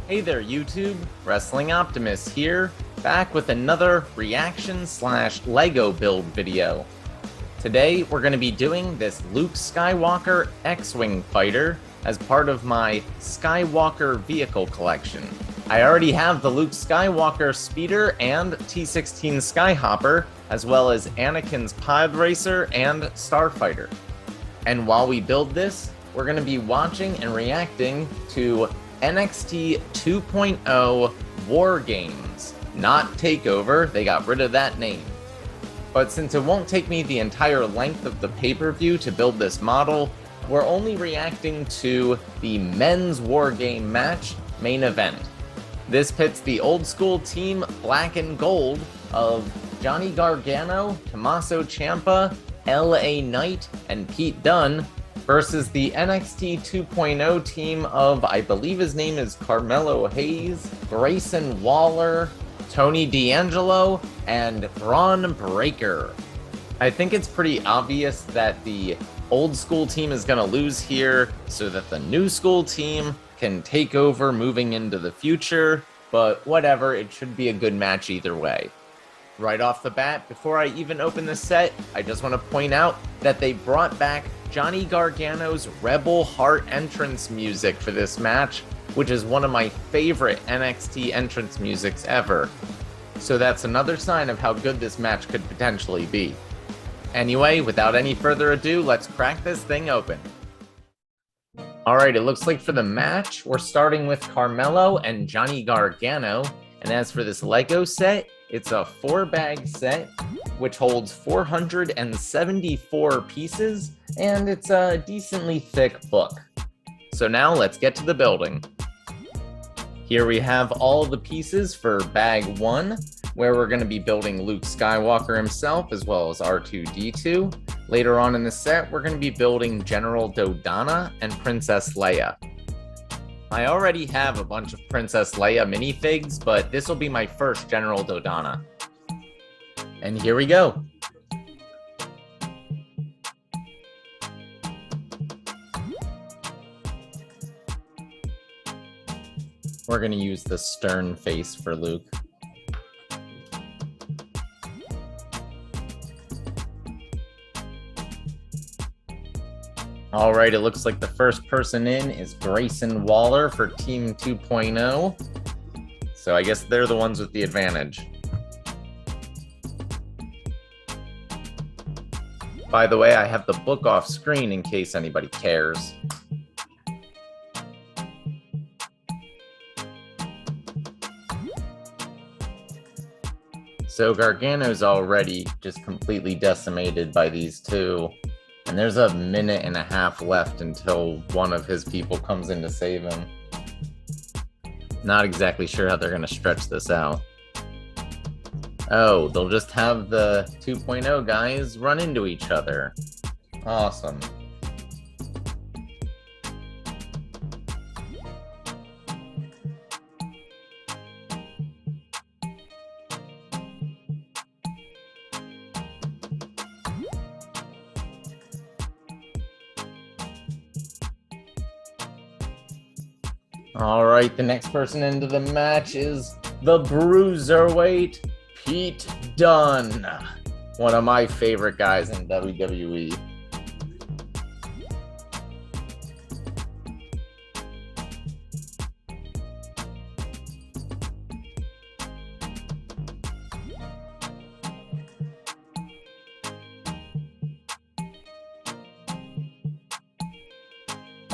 Hey there YouTube, Wrestling Optimus here, back with another reaction/Lego build video. Today we're going to be doing this Luke Skywalker X-Wing fighter as part of my Skywalker vehicle collection. I already have the Luke Skywalker speeder and T-16 Skyhopper, as well as Anakin's pod racer and Starfighter. And while we build this, we're going to be watching and reacting to NXT 2.0 War Games, not Takeover. They got rid of that name. But since it won't take me the entire length of the pay-per-view to build this model, we're only reacting to the men's War Game match main event. This pits the old school team Black and Gold of Johnny Gargano, Tommaso Ciampa, LA Knight, and Pete Dunne versus the NXT 2.0 team of, I believe his name is Carmelo Hayes, Grayson Waller, Tony D'Angelo, and Braun Breaker. I think it's pretty obvious that the old school team is going to lose here so that the new school team can take over moving into the future, but whatever, it should be a good match either way. Right off the bat, before I even open the set, I just want to point out that they brought back Johnny Gargano's Rebel Heart entrance music for this match, which is one of my favorite NXT entrance musics ever. So that's another sign of how good this match could potentially be. Anyway, without any further ado, let's crack this thing open. Alright, it looks like for the match, we're starting with Carmelo and Johnny Gargano. And as for this Lego set, it's a 4-bag set, which holds 474 pieces, and it's a decently thick book. So now let's get to the building. Here we have all the pieces for bag 1, where we're going to be building Luke Skywalker himself, as well as R2-D2. Later on in the set, we're going to be building General Dodonna and Princess Leia. I already have a bunch of Princess Leia minifigs, but this will be my first General Dodonna. And here we go. We're going to use the stern face for Luke. All right, it looks like the first person in is Grayson Waller for Team 2.0. So I guess they're the ones with the advantage. By the way, I have the book off screen in case anybody cares. So Gargano's already just completely decimated by these two. And there's a minute and a half left until one of his people comes in to save him. Not exactly sure how they're going to stretch this out. Oh, they'll just have the 2.0 guys run into each other. Awesome. All right, the next person into the match is the Bruiserweight Pete Dunne, one of my favorite guys in WWE.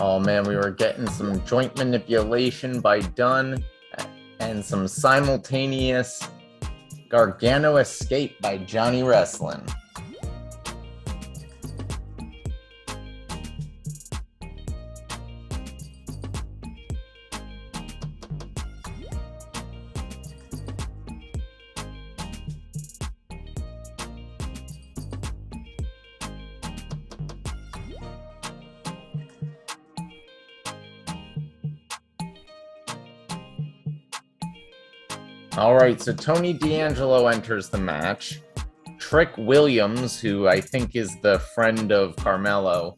Oh man, we were getting some joint manipulation by Dunne and some simultaneous Gargano escape by Johnny Wrestling. All right, so Tony D'Angelo enters the match. Trick Williams, who I think is the friend of Carmelo,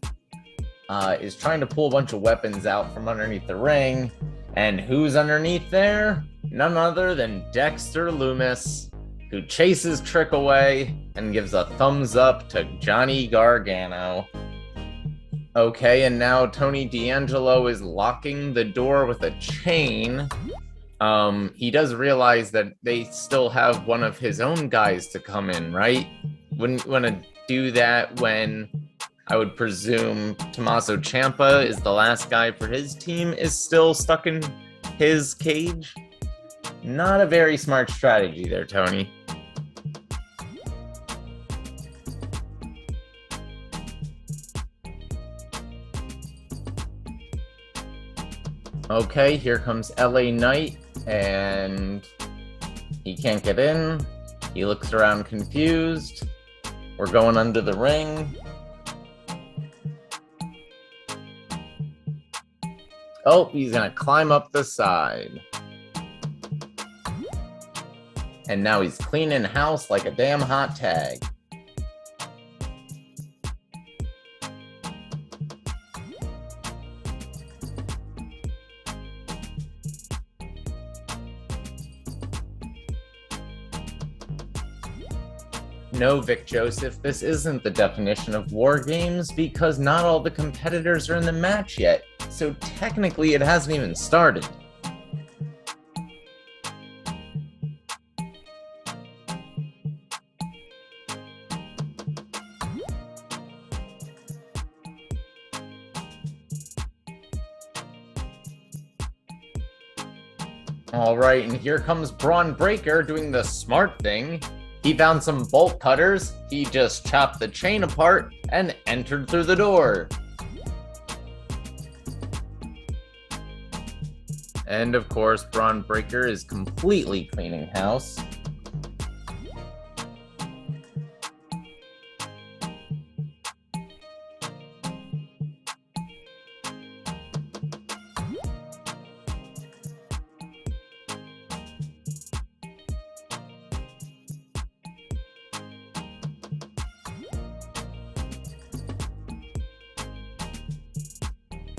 is trying to pull a bunch of weapons out from underneath the ring. And who's underneath there? None other than Dexter Loomis, who chases Trick away and gives a thumbs up to Johnny Gargano. Okay, and now Tony D'Angelo is locking the door with a chain. He does realize that they still have one of his own guys to come in, right? Wouldn't want to do that when I would presume Tommaso Ciampa is the last guy for his team is still stuck in his cage. Not a very smart strategy there, Tony. Okay, here comes LA Knight, and he can't get in. He looks around confused. We're going under the ring. Oh, he's gonna climb up the side. And now he's cleaning house like a damn hot tag. No, Vic Joseph, this isn't the definition of war games because not all the competitors are in the match yet, so technically it hasn't even started. All right, and here comes Braun Breaker doing the smart thing. He found some bolt cutters, he just chopped the chain apart, and entered through the door. And of course, Braun Breaker is completely cleaning house.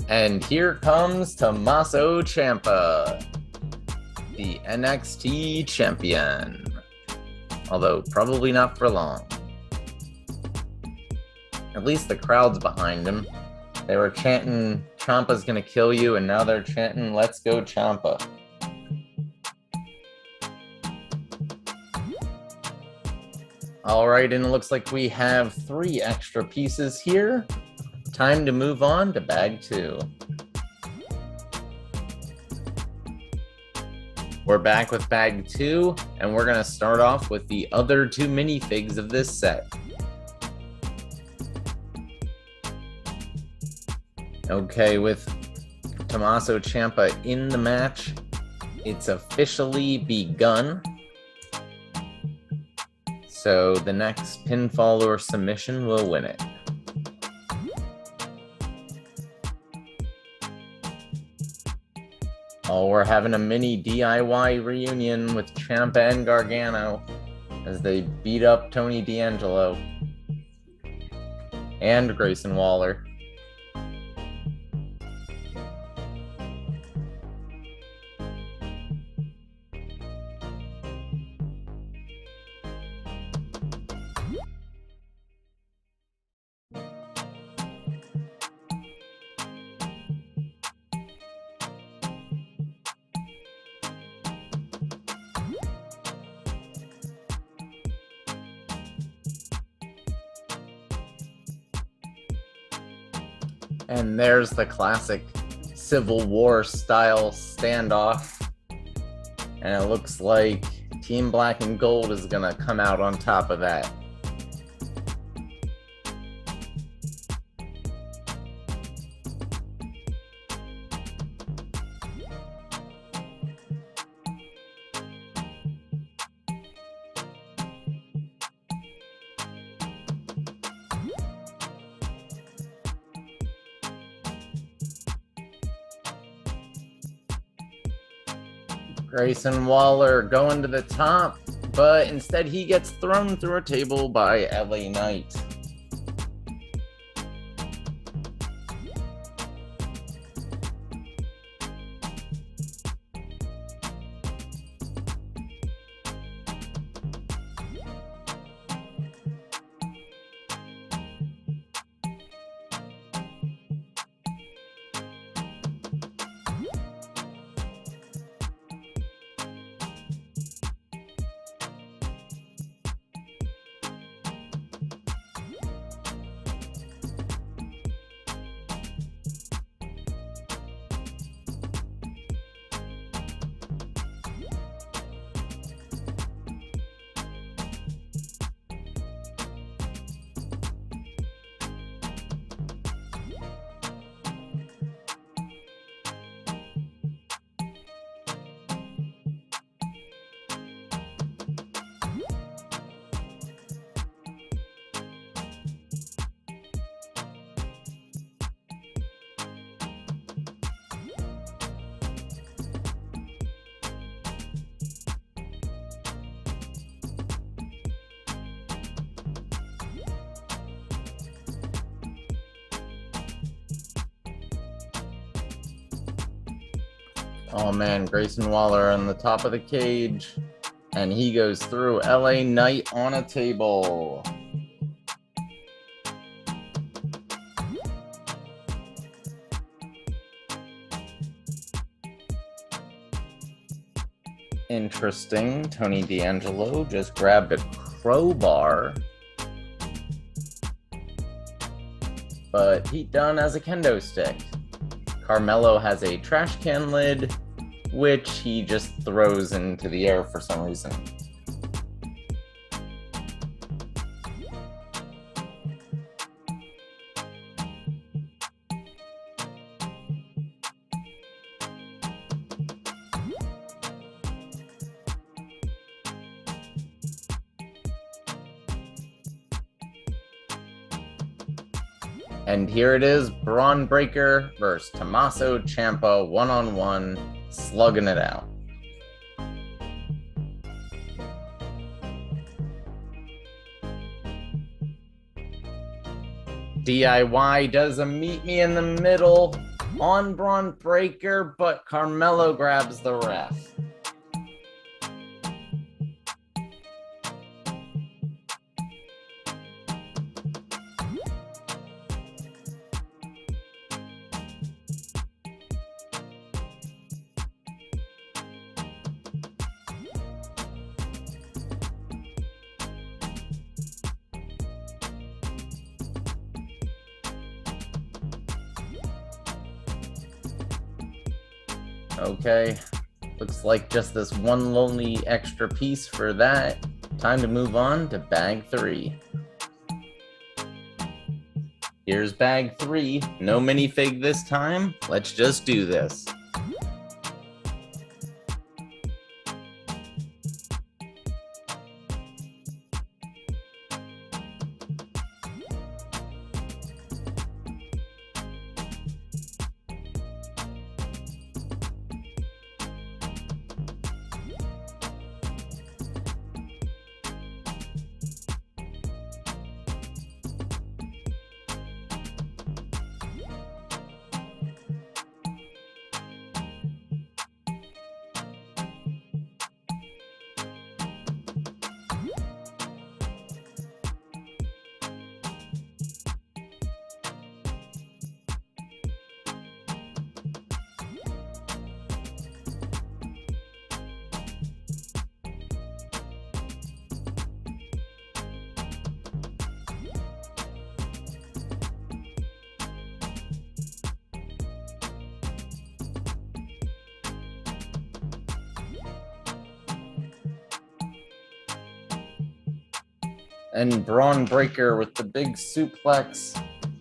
And here comes Tommaso Ciampa, the NXT champion. Although probably not for long. At least the crowd's behind him. They were chanting, "Ciampa's gonna kill you," and now they're chanting, "Let's go Ciampa." All right, and it looks like we have 3 extra pieces here. Time to move on to bag 2. We're back with bag 2, and we're gonna start off with the other 2 minifigs of this set. Okay, with Tommaso Ciampa in the match, it's officially begun. So the next pinfall or submission will win it. Oh, we're having a mini DIY reunion with Ciampa and Gargano as they beat up Tony D'Angelo and Grayson Waller. And there's the classic Civil War style standoff. And it looks like Team Black and Gold is gonna come out on top of that. Grayson Waller going to the top, but instead he gets thrown through a table by LA Knight. Oh man, Grayson Waller on the top of the cage. And he goes through LA Knight on a table. Interesting. Tony D'Angelo just grabbed a crowbar. But Pete Dunne has a kendo stick. Carmelo has a trash can lid, which he just throws into the air for some reason. And here it is, Braun Breaker versus Tommaso Ciampa one-on-one, slugging it out. DIY does a meet me in the middle on Braun Breaker, but Carmelo grabs the ref. Okay, looks like just this one lonely extra piece for that. Time to move on to bag 3. Here's bag 3. No minifig this time. Let's just do this. And Braun Breaker with the big suplex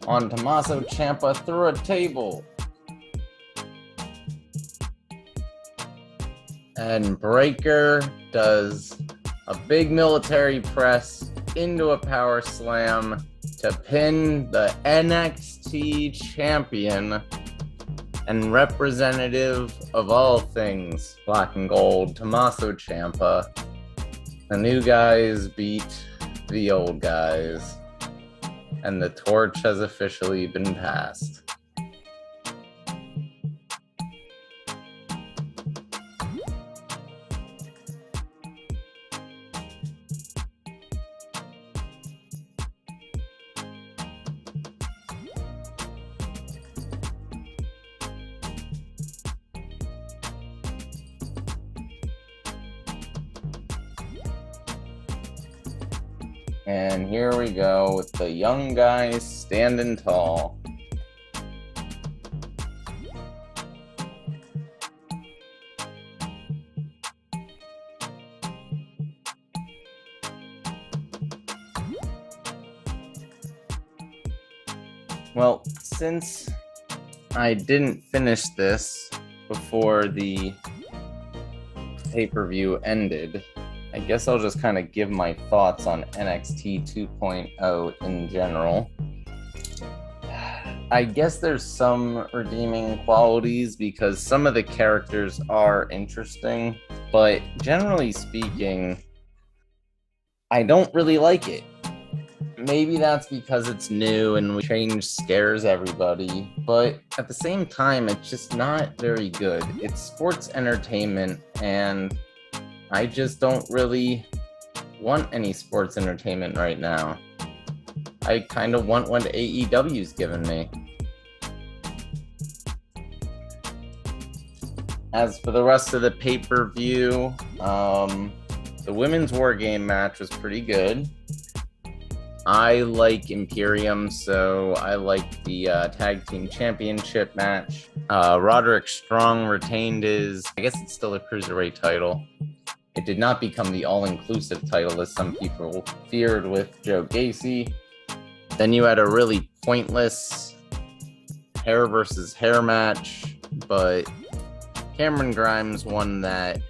on Tommaso Ciampa through a table. And Breaker does a big military press into a power slam to pin the NXT champion and representative of all things black and gold, Tommaso Ciampa. The new guys beat the old guys, and the torch has officially been passed. And here we go with the young guys standing tall. Well, since I didn't finish this before the pay-per-view ended, I guess I'll just kind of give my thoughts on NXT 2.0 in general. I guess there's some redeeming qualities because some of the characters are interesting, but generally speaking, I don't really like it. maybe that's because it's new and change scares everybody, but at the same time, it's just not very good. It's sports entertainment, and I just don't really want any sports entertainment right now. I kind of want what AEW's given me. As for the rest of the pay-per-view, the women's War Game match was pretty good. I like Imperium, so I like the Tag Team Championship match. Roderick Strong retained his, I guess it's still a Cruiserweight title. It did not become the all-inclusive title as some people feared with Joe Gacy. Then you had a really pointless hair versus hair match, but Cameron Grimes won that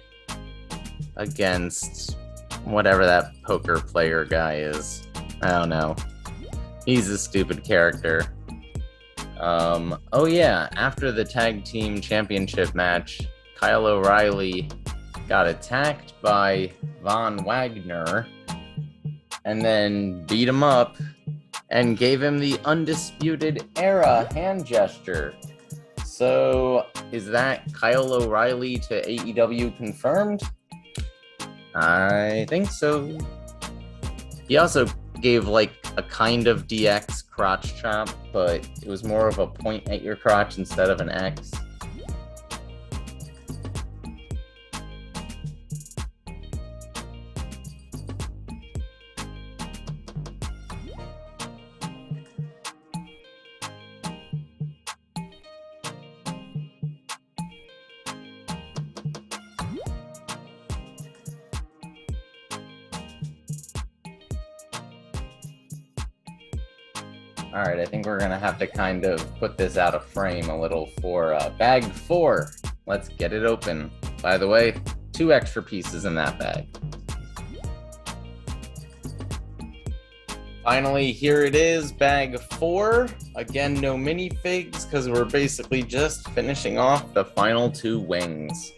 against whatever that poker player guy is. I don't know. He's a stupid character. Oh yeah, after the Tag Team Championship match, Kyle O'Reilly got attacked by Von Wagner and then beat him up and gave him the Undisputed Era hand gesture. So, is that Kyle O'Reilly to AEW confirmed? I think so. He also gave like a kind of DX crotch chop, but it was more of a point at your crotch instead of an X. All right, I think we're gonna have to kind of put this out of frame a little for bag 4. Let's get it open. By the way, 2 extra pieces in that bag. Finally, here it is, bag 4. Again, no minifigs, because we're basically just finishing off the final 2 wings.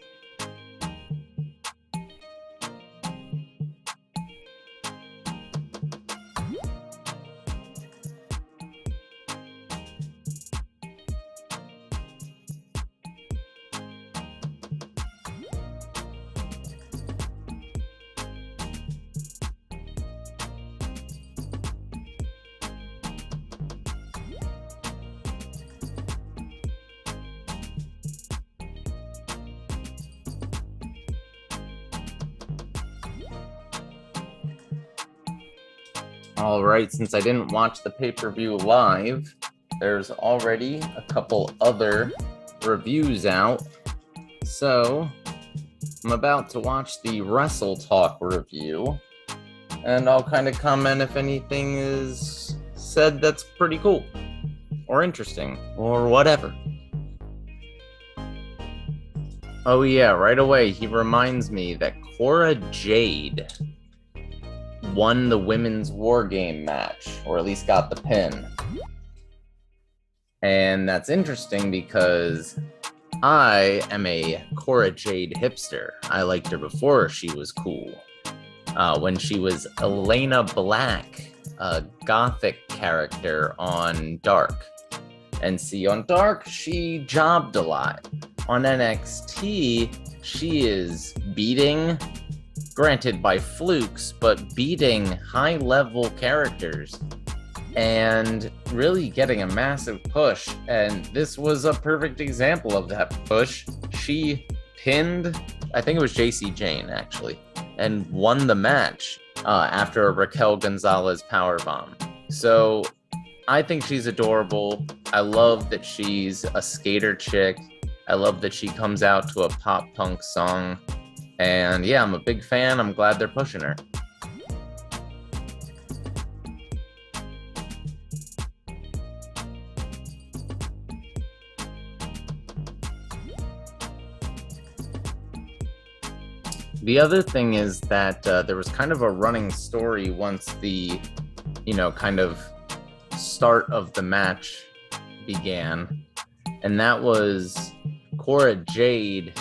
All right, since I didn't watch the pay-per-view live, there's already a couple other reviews out. So, I'm about to watch the Wrestle Talk review, and I'll kind of comment if anything is said that's pretty cool, or interesting, or whatever. Oh yeah, right away, he reminds me that Cora Jade won the women's War Game match, or at least got the pin. And that's interesting because I am a Cora Jade hipster. I liked her before she was cool. When she was Elena Black, a gothic character on Dark. And see, on Dark, she jobbed a lot. On NXT, she is beating, granted by flukes, but beating high-level characters and really getting a massive push. And this was a perfect example of that push. She pinned, I think it was JC Jane, actually, and won the match after a Raquel Gonzalez powerbomb. So I think she's adorable. I love that she's a skater chick. I love that she comes out to a pop punk song. And yeah, I'm a big fan. I'm glad they're pushing her. The other thing is that there was kind of a running story once the, kind of start of the match began. And that was Cora Jade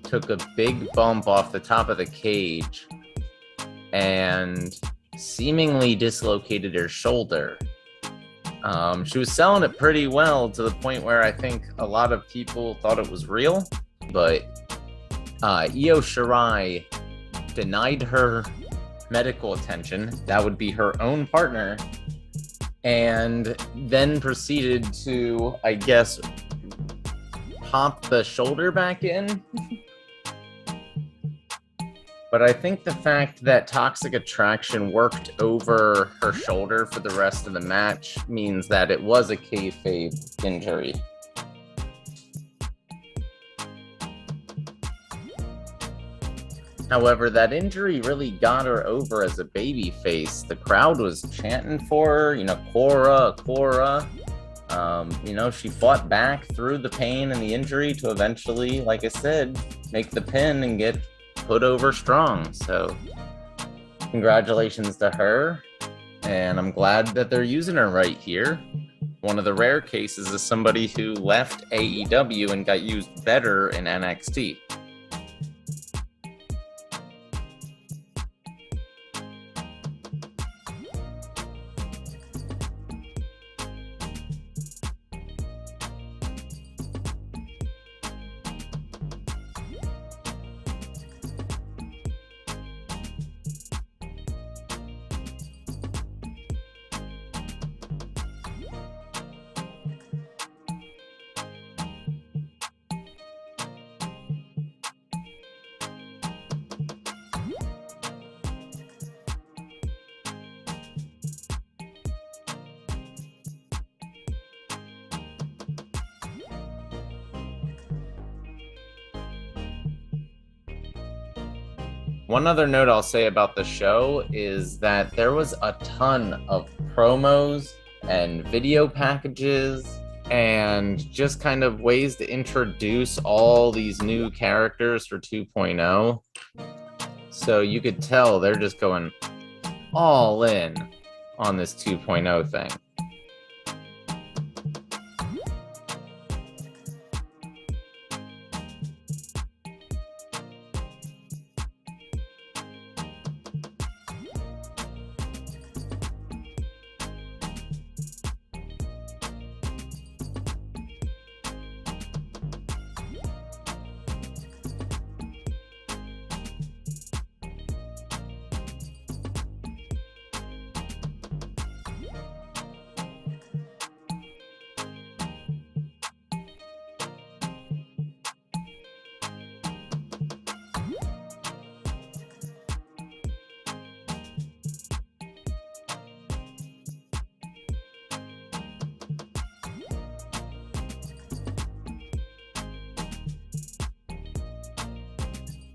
took a big bump off the top of the cage and seemingly dislocated her shoulder. She was selling it pretty well to the point where I think a lot of people thought it was real, but Io Shirai denied her medical attention. That would be her own partner, and then proceeded to, I guess, pop the shoulder back in. But I think the fact that Toxic Attraction worked over her shoulder for the rest of the match means that it was a kayfabe injury. However, that injury really got her over as a babyface. The crowd was chanting for her, Cora, Cora. She fought back through the pain and the injury to eventually, like I said, make the pin and get put over strong. So congratulations to her, and I'm glad that they're using her right here. One of the rare cases is somebody who left AEW and got used better in NXT. One other note I'll say about the show is that there was a ton of promos and video packages and just kind of ways to introduce all these new characters for 2.0. So you could tell they're just going all in on this 2.0 thing.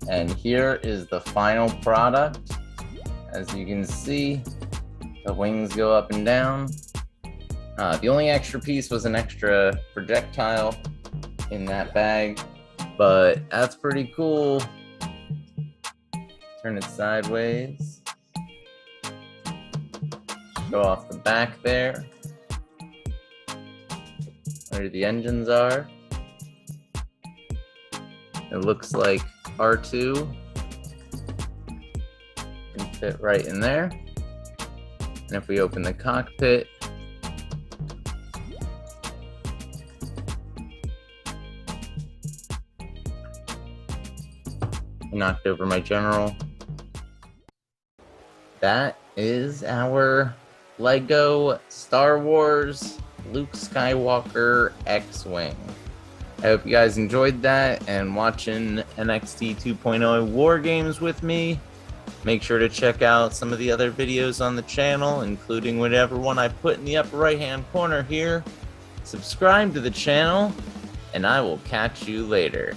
And here is the final product. As you can see, the wings go up and down. The only extra piece was an extra projectile in that bag, but that's pretty cool. Turn it sideways. Show off the back there, where the engines are. It looks like R2 can fit right in there. And if we open the cockpit, I knocked over my general. That is our Lego Star Wars Luke Skywalker X-Wing. I hope you guys enjoyed that and watching NXT 2.0 War Games with me. Make sure to check out some of the other videos on the channel, including whatever one I put in the upper right hand corner here. Subscribe to the channel, and I will catch you later.